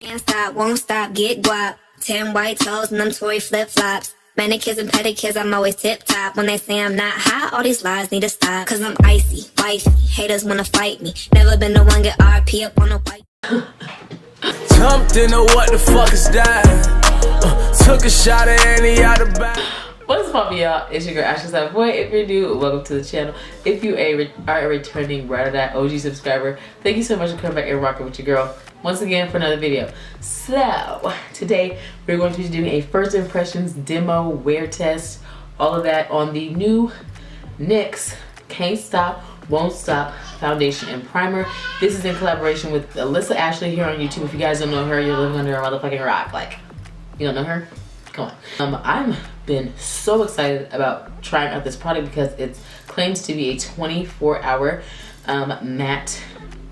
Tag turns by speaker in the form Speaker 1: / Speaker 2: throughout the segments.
Speaker 1: Can't stop, won't stop, get guap. 10 white toes and them Tory flip-flops. Manicures and pedicures, I'm always tip-top. When they say I'm not hot, all these lies need to stop. Cause I'm icy, wifey, haters wanna fight me. Never been the one get RP up on a white.
Speaker 2: Jumped into what the fuck is that? Took a shot at any out of back.
Speaker 3: What's poppin', y'all? It's your girl AshleySavoi. If you're new, welcome to the channel. If you are a returning ride or die OG subscriber, thank you so much for coming back and rocking with your girl once again for another video. So today we're going to be doing a first impressions demo, wear test, all of that on the new NYX Can't Stop, Won't Stop foundation and primer. This is in collaboration with Alyssa Ashley here on YouTube. If you guys don't know her, you're living under a motherfucking rock. Like, you don't know her? Come on. I've been so excited about trying out this product because it claims to be a 24-hour matte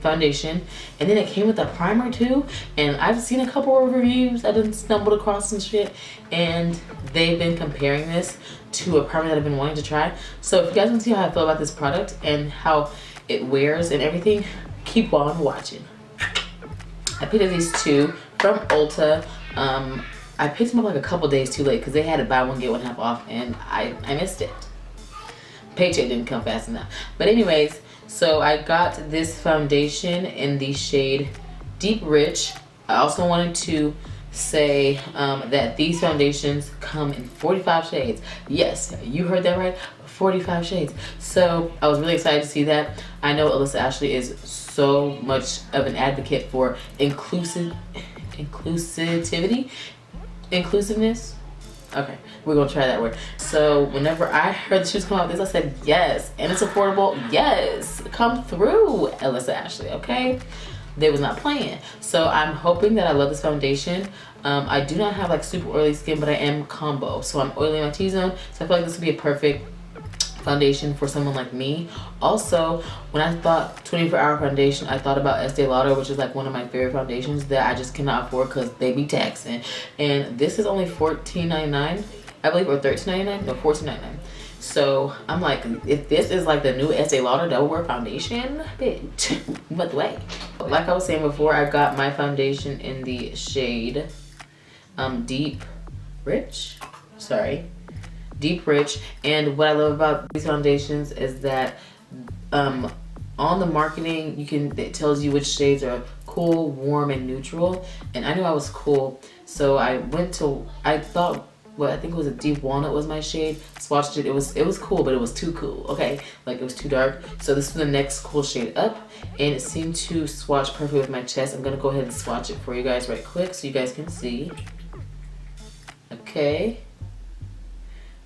Speaker 3: foundation, and then it came with a primer too. And I've seen a couple of reviews I done stumbled across and shit, and they've been comparing this to a primer that I've been wanting to try. So if you guys want to see how I feel about this product and how it wears and everything, keep on watching. I picked up these two from Ulta. I picked them up like a couple days too late because they had a buy one get one half off, and I missed it. Paycheck didn't come fast enough. But anyways, so I got this foundation in the shade Deep Rich. I also wanted to say that these foundations come in 45 shades. Yes, you heard that right, 45 shades. So I was really excited to see that. I know Alyssa Ashley is so much of an advocate for inclusiveness. Okay, we're gonna try that word. So whenever I heard she was coming out with this, I said yes. And it's affordable. Yes, come through, Alyssa Ashley. Okay, they was not playing. So I'm hoping that I love this foundation. I do not have like super oily skin, but I am combo, so I'm oily in my T-zone, so I feel like this would be a perfect foundation for someone like me. Also, when I thought 24-hour foundation, I thought about Estee Lauder, which is like one of my favorite foundations that I just cannot afford because they be taxing. And this is only $14.99, I believe, or $13.99, no, $14.99. So I'm like, if this is like the new Estee Lauder Double Wear foundation, bitch, what the way? Like I was saying before, I got my foundation in the shade Deep Rich. And what I love about these foundations is that on the marketing it tells you which shades are cool, warm, and neutral. And I knew I was cool, so I thought, well, I think it was a deep walnut was my shade. Swatched it. It was cool, but it was too cool. Okay, like it was too dark. So this was the next cool shade up, and it seemed to swatch perfectly with my chest. I'm gonna go ahead and swatch it for you guys right quick so you guys can see. Okay.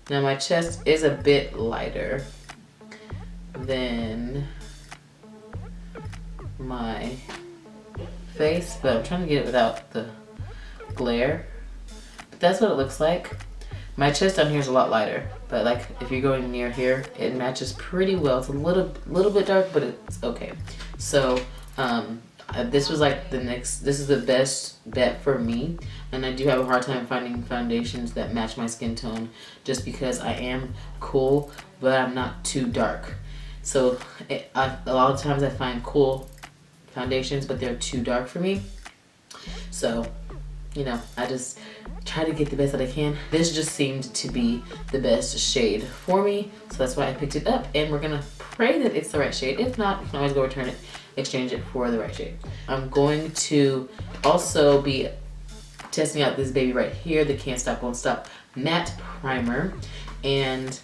Speaker 3: Now my chest is a bit lighter than my face, but I'm trying to get it without the glare. But that's what it looks like. My chest down here is a lot lighter, but like if you're going near here, it matches pretty well. It's a little bit dark, but it's okay. So this was like this is the best bet for me, and I do have a hard time finding foundations that match my skin tone just because I am cool, but I'm not too dark. So a lot of times I find cool foundations, but they're too dark for me. So, you know, I just try to get the best that I can. This just seemed to be the best shade for me, so that's why I picked it up, and we're gonna pray that it's the right shade. If not, you can always go return it, exchange it for the right shade. I'm going to also be testing out this baby right here, the Can't Stop, Won't Stop matte primer, and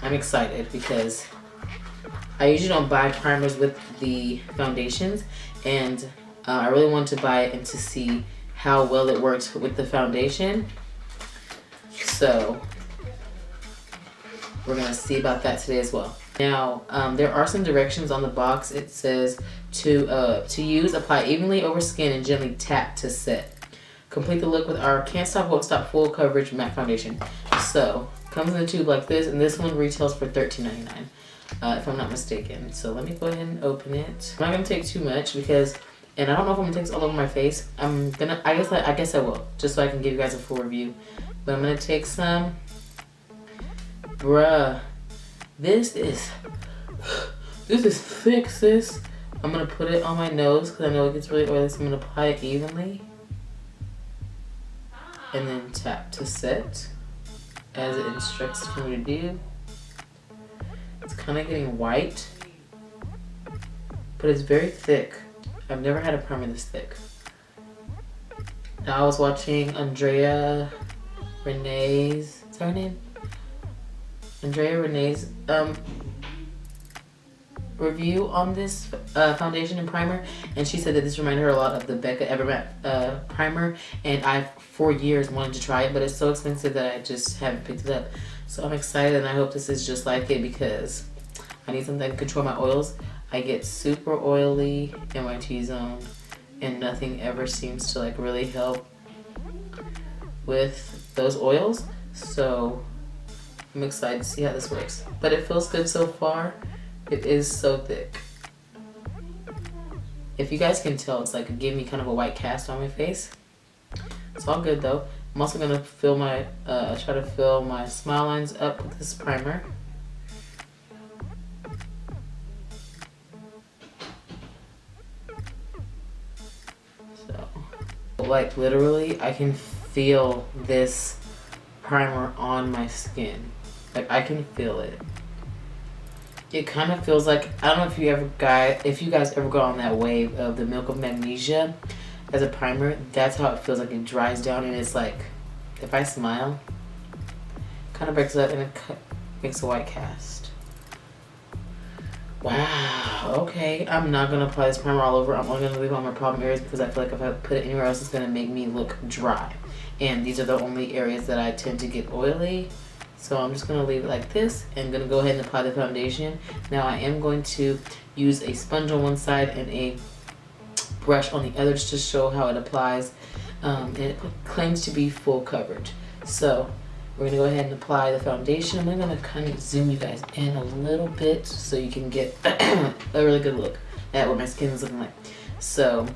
Speaker 3: I'm excited because I usually don't buy primers with the foundations, and I really want to buy it and to see how well it works with the foundation. So we're gonna see about that today as well. Now, there are some directions on the box. It says to use, apply evenly over skin and gently tap to set. Complete the look with our Can't Stop, Won't Stop full coverage matte foundation. So, comes in a tube like this, and this one retails for $13.99, if I'm not mistaken. So let me go ahead and open it. I'm not gonna take too much because, and I don't know if I'm gonna take this all over my face. I guess I will, just so I can give you guys a full review. But I'm gonna take some. Bruh. This is thick, sis. I'm going to put it on my nose because I know it gets really oily, so I'm going to apply it evenly. And then tap to set as it instructs me to do. It's kind of getting white, but it's very thick. I've never had a primer this thick. Now I was watching Andrea Renee's, is that her name? Andrea Renee's review on this foundation and primer, and she said that this reminded her a lot of the Becca Evermatte primer, and I've for years wanted to try it, but it's so expensive that I just haven't picked it up. So I'm excited, and I hope this is just like it because I need something to control my oils. I get super oily in my T-zone, and nothing ever seems to like really help with those oils. So I'm excited to see how this works. But it feels good so far. It is so thick. If you guys can tell, it's like giving me kind of a white cast on my face. It's all good though. I'm also gonna fill my, try to fill my smile lines up with this primer. So, like literally, I can feel this primer on my skin. Like I can feel it. It kind of feels like, I don't know if you guys ever go on that wave of the Milk of Magnesia as a primer. That's how it feels like. It dries down, and it's like, if I smile, kind of breaks up and it makes a white cast. Wow, okay. I'm not going to apply this primer all over. I'm only going to leave it on my problem areas because I feel like if I put it anywhere else, it's going to make me look dry. And these are the only areas that I tend to get oily. So I'm just going to leave it like this and going to go ahead and apply the foundation. Now I am going to use a sponge on one side and a brush on the other just to show how it applies. And it claims to be full coverage. So we're going to go ahead and apply the foundation. I'm going to kind of zoom you guys in a little bit so you can get a really good look at what my skin is looking like. So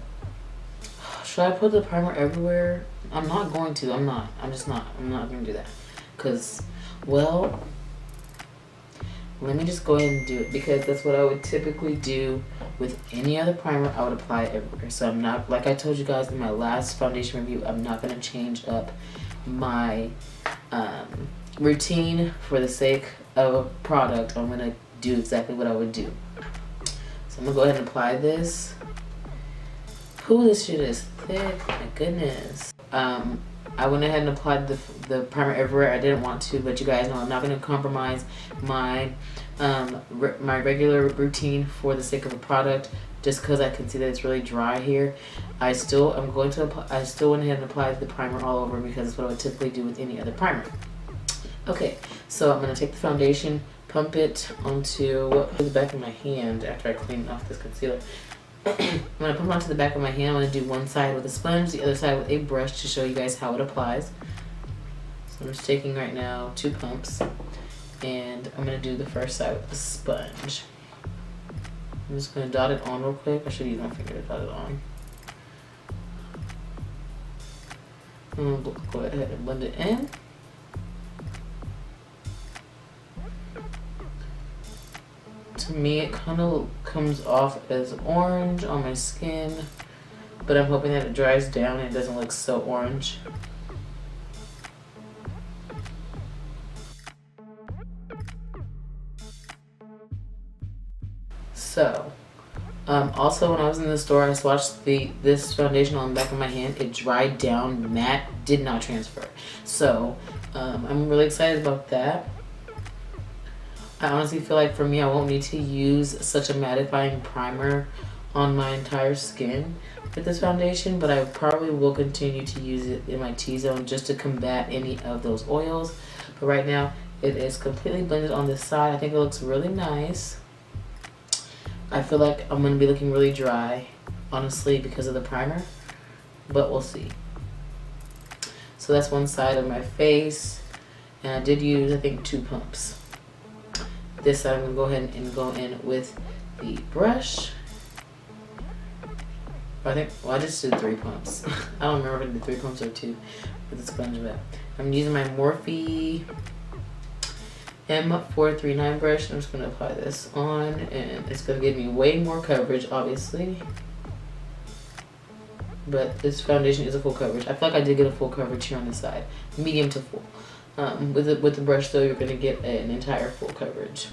Speaker 3: should I put the primer everywhere? I'm not going to. I'm not going to do that. Because, well, let me just go ahead and do it because that's what I would typically do with any other primer. I would apply it everywhere. So I'm not, like I told you guys in my last foundation review, I'm not going to change up my routine for the sake of a product. I'm going to do exactly what I would do. So I'm going to go ahead and apply this. Ooh, this shit is thick. My goodness. I went ahead and applied the primer everywhere. I didn't want to, but you guys know I'm not going to compromise my my regular routine for the sake of a product just because I can see that it's really dry here. I still went ahead and applied the primer all over because it's what I would typically do with any other primer. Okay, so I'm going to take the foundation, pump it onto the back of my hand after I clean off this concealer. I'm going to put it onto the back of my hand. I'm going to do one side with a sponge, the other side with a brush to show you guys how it applies. So I'm just taking right now 2 pumps, and I'm going to do the first side with the sponge. I'm just going to dot it on real quick. I should use my finger to dot it on. I'm going to go ahead and blend it in. To me, it kind of comes off as orange on my skin, but I'm hoping that it dries down and it doesn't look so orange. So, also when I was in the store, I swatched this foundation on the back of my hand. It dried down matte, did not transfer. So, I'm really excited about that. I honestly feel like for me, I won't need to use such a mattifying primer on my entire skin with this foundation, but I probably will continue to use it in my T-zone just to combat any of those oils. But right now, it is completely blended on this side. I think it looks really nice. I feel like I'm going to be looking really dry, honestly, because of the primer, but we'll see. So that's one side of my face, and I did use, I think, 2 pumps. This side I'm going to go ahead and go in with the brush. I just did 3 pumps. I don't remember if I did 3 pumps or 2 with the sponge, but I'm using my Morphe, M439 brush. I'm just going to apply this on, and it's going to give me way more coverage, obviously. But this foundation is a full coverage. I feel like I did get a full coverage here on the side, medium to full. With the brush though, you're going to get an entire full coverage.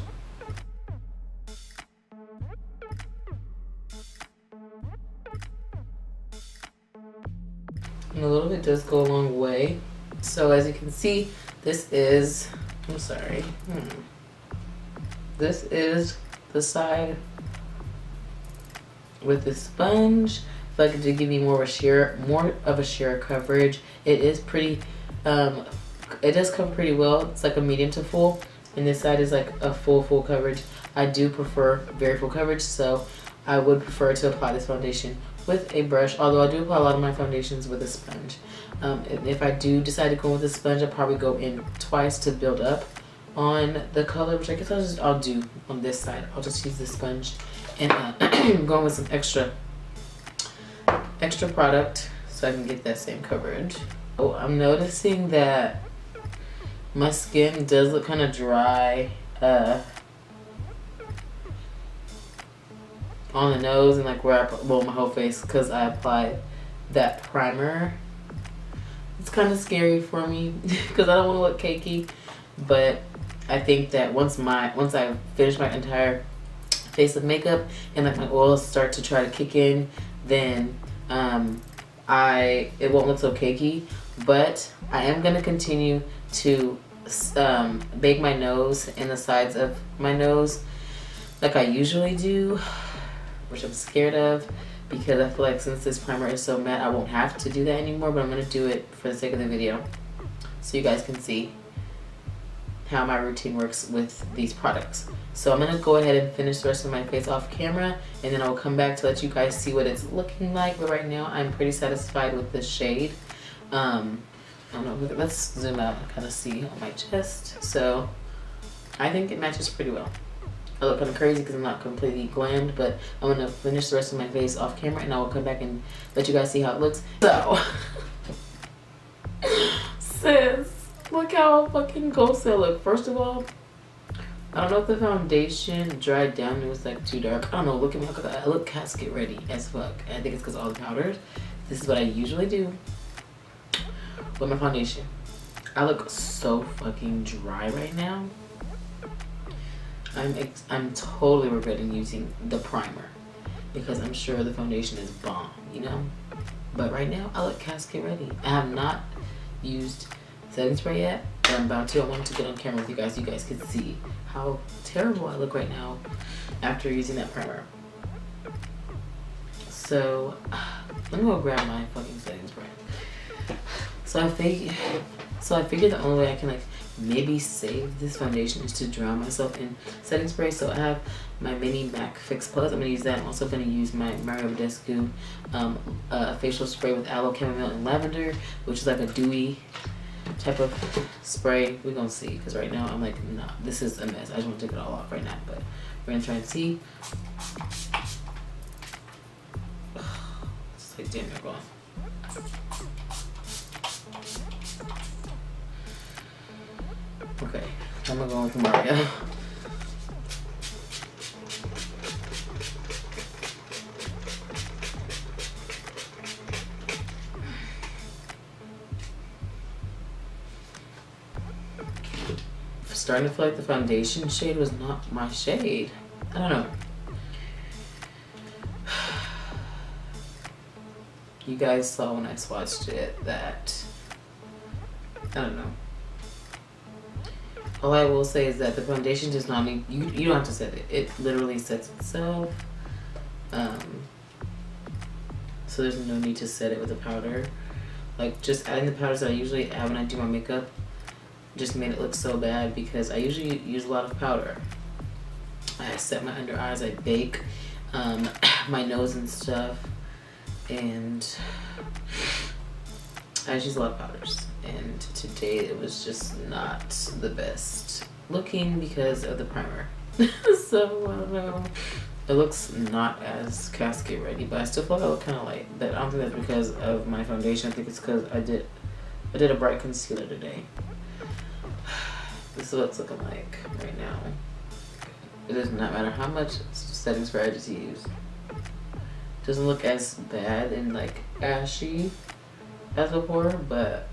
Speaker 3: And a little bit does go a long way. So as you can see, this is, I'm sorry, this is the side with the sponge. I feel like it did give me more of a sheer coverage. It is pretty, it does cover pretty well. It's like a medium to full, and this side is like a full coverage. I do prefer very full coverage, so I would prefer to apply this foundation with a brush, although I do apply a lot of my foundations with a sponge. If I do decide to go with a sponge, I'll probably go in twice to build up on the color, which I guess I'll do on this side. I'll just use the sponge and going with some extra product so I can get that same coverage. Oh, I'm noticing that my skin does look kind of dry on the nose and like where well, my whole face, because I applied that primer. It's kind of scary for me because I don't want to look cakey, but I think that once I finish my entire face of makeup and like my oils start to try to kick in, then it won't look so cakey. But I am gonna continue to bake my nose and the sides of my nose like I usually do, which I'm scared of because I feel like since this primer is so matte, I won't have to do that anymore, but I'm going to do it for the sake of the video so you guys can see how my routine works with these products. So I'm going to go ahead and finish the rest of my face off camera, and then I'll come back to let you guys see what it's looking like. But right now I'm pretty satisfied with the shade. I don't know, let's zoom out and kind of see on my chest. So I think it matches pretty well. I look kind of crazy because I'm not completely glammed, but I'm going to finish the rest of my face off camera and I will come back and let you guys see how it looks. So, sis, look how fucking ghosted I look. First of all, I don't know if the foundation dried down and it was like too dark. I don't know, look at me, I look casket ready as fuck. I think it's because of all the powders. This is what I usually do with my foundation. I look so fucking dry right now. I'm totally regretting using the primer because I'm sure the foundation is bomb, you know? But right now, I look casket ready. I have not used setting spray yet, but I'm about to. I wanted to get on camera with you guys so you guys could see how terrible I look right now after using that primer. So, let me go grab my fucking setting spray. So I figured the only way I can like maybe save this foundation is to drown myself in setting spray. So I have my mini MAC Fix Plus. I'm gonna use that. I'm also gonna use my Mario Badescu facial spray with aloe, chamomile, and lavender, which is like a dewy type of spray. We're gonna see, because right now I'm like, nah, this is a mess. I just want to take it all off right now, but we're gonna try and see. It's like, damn, they're gone. Okay, I'm gonna go with Mario. Starting to feel like the foundation shade was not my shade. I don't know. You guys saw when I swatched it that, I don't know. All I will say is that the foundation does not need, you don't have to set it. It literally sets itself. So there's no need to set it with a powder. Like just adding the powders that I usually add when I do my makeup just made it look so bad because I usually use a lot of powder. I set my under eyes, I bake my nose and stuff, and I just use a lot of powders. And today it was just not the best looking because of the primer. So I don't know. It looks not as casket ready, but I still feel like I look kind of light. But I don't think that's because of my foundation. I think it's because I did a bright concealer today. This is what it's looking like right now. It does not matter how much setting spray I just use. Doesn't look as bad and like ashy as before, but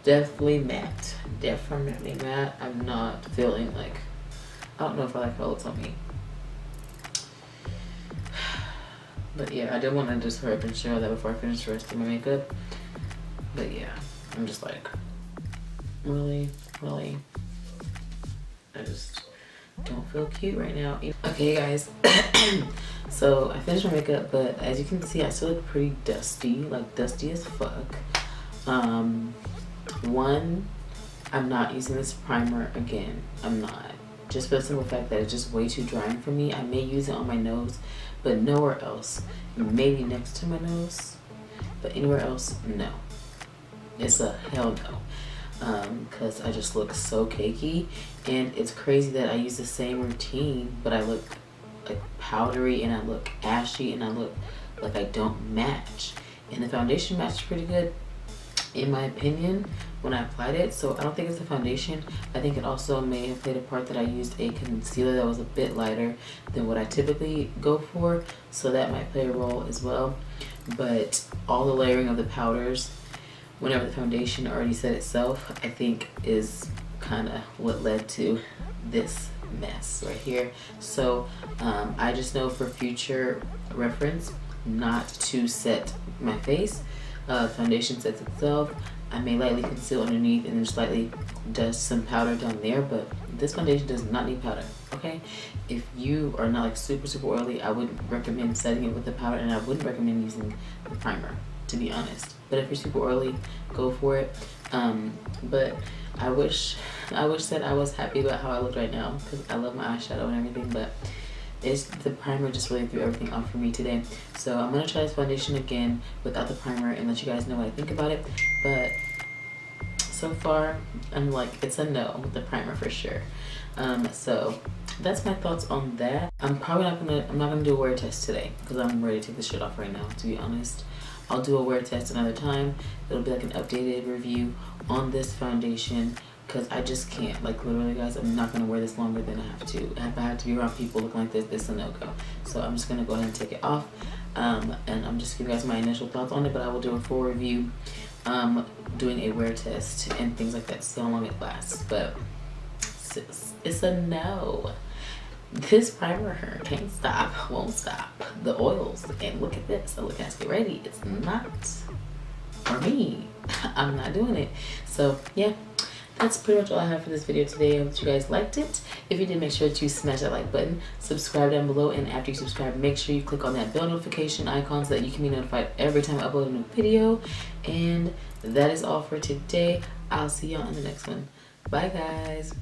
Speaker 3: definitely matte. Definitely matte. I'm not feeling like, I don't know if I like how it looks on me. But yeah, I did want to just hurry up and show that before I finish the rest of my makeup. But yeah, I'm just like, really? I just don't feel cute right now. Okay guys, so I finished my makeup, but as you can see, I still look pretty dusty, like dusty as fuck. One, I'm not using this primer again. I'm not. Just for the simple fact that it's just way too drying for me. I may use it on my nose, but nowhere else. Maybe next to my nose, but anywhere else, no. It's a hell no. Because I just look so cakey, and it's crazy that I use the same routine, but I look like powdery, and I look ashy, and I look like I don't match. And the foundation matched pretty good, in my opinion, when I applied it. So I don't think it's the foundation. I think it also may have played a part that I used a concealer that was a bit lighter than what I typically go for, so that might play a role as well. But all the layering of the powders, whenever the foundation already set itself, I think is kind of what led to this mess right here. So I just know for future reference not to set my face. Foundation sets itself. I may lightly conceal underneath and then just lightly dust some powder down there, but this foundation does not need powder, okay? If you are not like super oily, I wouldn't recommend setting it with the powder, and I wouldn't recommend using the primer, to be honest. But if you're super oily, go for it. But I wish that I was happy about how I look right now, because I love my eyeshadow and everything, but the primer just really threw everything off for me today. So I'm gonna try this foundation again without the primer and let you guys know what I think about it. But so far, I'm like, it's a no with the primer for sure. So that's my thoughts on that. I'm not gonna do a wear test today, because I'm ready to take this shit off right now, to be honest. I'll do a wear test another time. It'll be like an updated review on this foundation, because I just can't, like, literally guys, I'm not gonna wear this longer than I have to. If I have to be around people looking like this is a no-go. So I'm just gonna go ahead and take it off, and I'm just giving you guys my initial thoughts on it, but I will do a full review doing a wear test and things like that, see how long it lasts. But it's a no. This primer can't stop, won't stop. The oils, and look at this, so look, guys, get ready. It's not for me. I'm not doing it. So yeah, that's pretty much all I have for this video today. I hope you guys liked it. If you did, make sure to smash that like button, subscribe down below, and after you subscribe, make sure you click on that bell notification icon so that you can be notified every time I upload a new video. And that is all for today. I'll see y'all in the next one. Bye guys.